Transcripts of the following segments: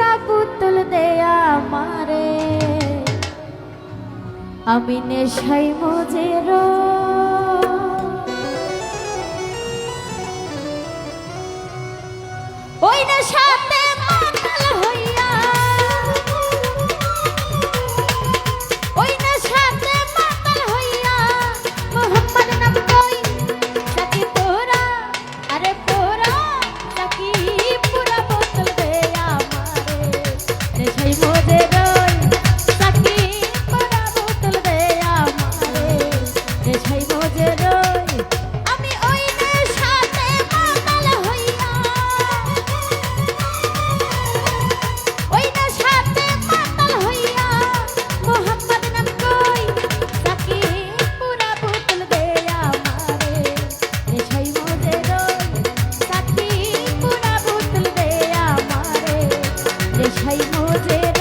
পুরা পুতুল দেয়া মারে আমি নেশাই মজের ওই নেশাতে মাতাল হইয়া ওই নেশাতে মাতাল হইয়া মোহাম্মদ নাম কই সাকি তোরা আরে পোরা সাকি পুরা বোতল দেয়া মারে নেশাই মজের সাকি পুরা বোতল দেয়া মারে নেশাই মজের আমি ওই নেশাতে মাতাল হইয়া ওই নেশাতে মাতাল হইয়া মোহাম্মদ নাম কই সাকি পুরা বোতল দেয়া মারে নেশাই মজের সাকি পুরা বোতল দেয়া মারে নেশাই মজের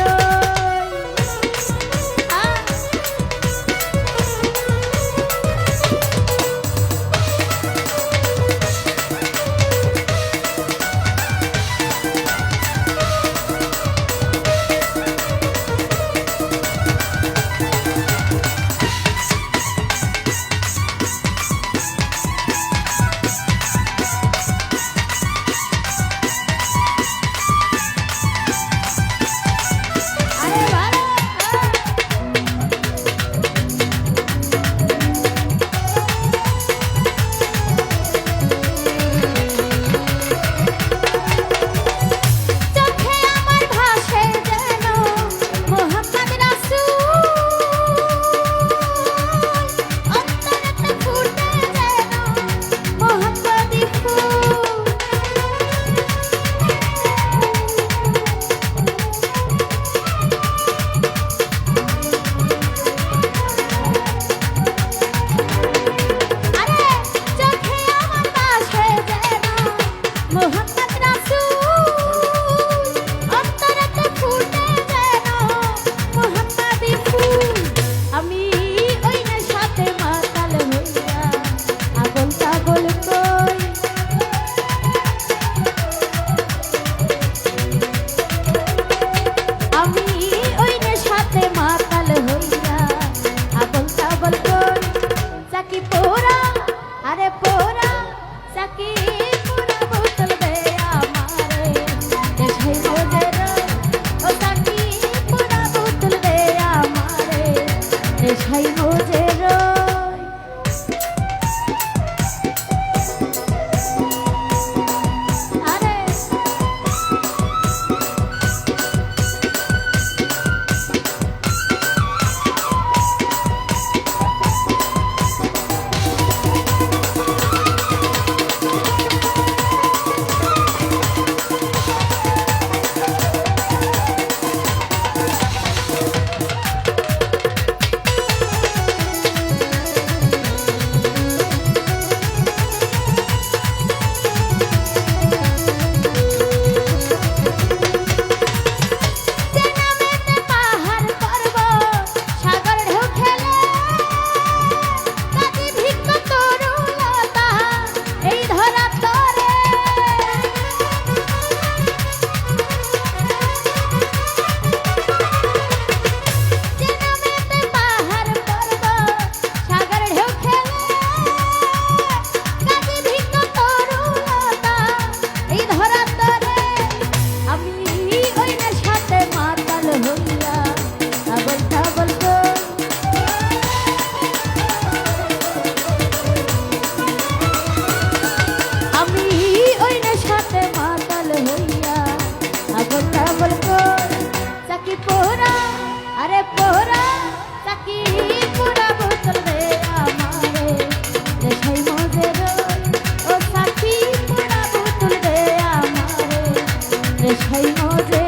আরে ভালো চোখে আমার ভাসে যেন মোহাম্মদ রাসূল অন্তরেতে ফুটে যেন মোহাম্মদী ফুল আরে চোখে আমার ভাসে যেন মোহাম্মদ রাসূল অন্তরেতে ফুটে যেন মোহাম্মদী ফুল আমি ওই নেশাতে মাতাল হইয়া আগুন পাগল কই আমি ওই নেশাতে মাতাল হইয়া আগুন পাগল কই সাকি পোরা আরে পোরা সাকি পুরা বোতল দেয়া মারে নেশাই মজের ও সাকি পুরা বোতল দেয়া মারে নেশাই মজের আরে চেনামেতে পাহাড় পর্বত সাগর ঢেউ খেলে কাজী ভিক্ষ তরুলতা এই ধরা তরে চেনামেতে পাহাড় পর্বত সাগর ঢেউ খেলে কাজী ভিক্ষ তরুলতা এই ধরা তরে আমি ওই নেশাতে মাতাল হইয়া আবল তাবল কই আমি ওই নেশাতে মাতাল হইয়া আবল তাবল কই সাকি পোরা আরে পোরা সাকি পুরা বোতল দেয়া মারে নেশাই মজের ও সাকি পুরা বোতল দেয়া মারে নেশাই মজের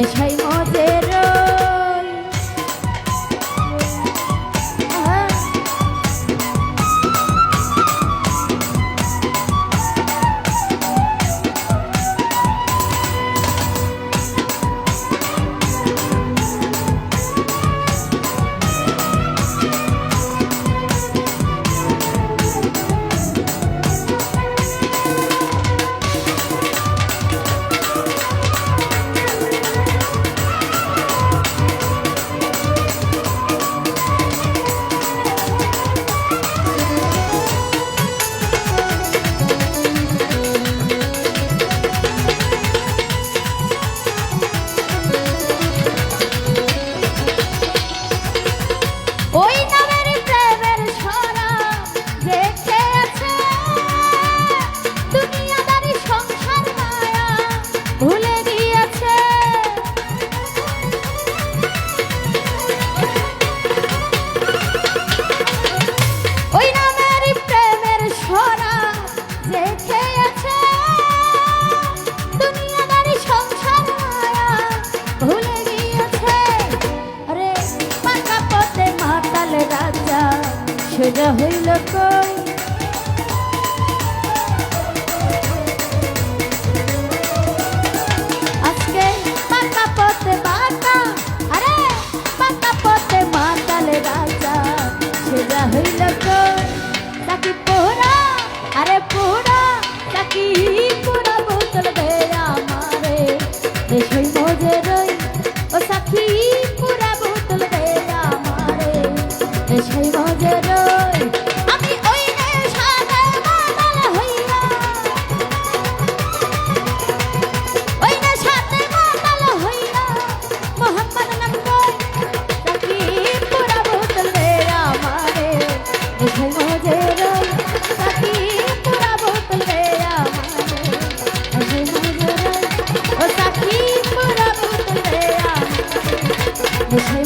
নেশাই মজের ওই নামের প্রেমের ছড়া দেখে আছে দুনিয়াদারি সংসার মায়া ভুলে গিয়েছে ওই নামের প্রেমের ছড়া দেখে আছে দুনিয়াদারি সংসার মায়া ভুলে গিয়েছে আরে পাকা পথে মাতাল রাজা সোজা হইল কই আজকে পাকা পথে বাঁকা আরে পাকা পথে মাতাল রাজা সোজা হইল কই তাকি পোড়া আরে পোড়া তাকি পোড়া বোতল দে আমারে দেশই মজে রই ও সাথী পোড়া বোতল দে আমারে দেশই মজে রই আমি ওই নেশাতে মাতাল হইয়া ওই নেশাতে মাতাল হইয়া মোহাম্মদ নাম কই তাকি পোড়া বোতল দে আমারে দেশই মজে রই তাকি পোড়া বোতল দে আমারে দেশই মজে রই ও সাথী পোড়া বোতল দে আমারে দেশই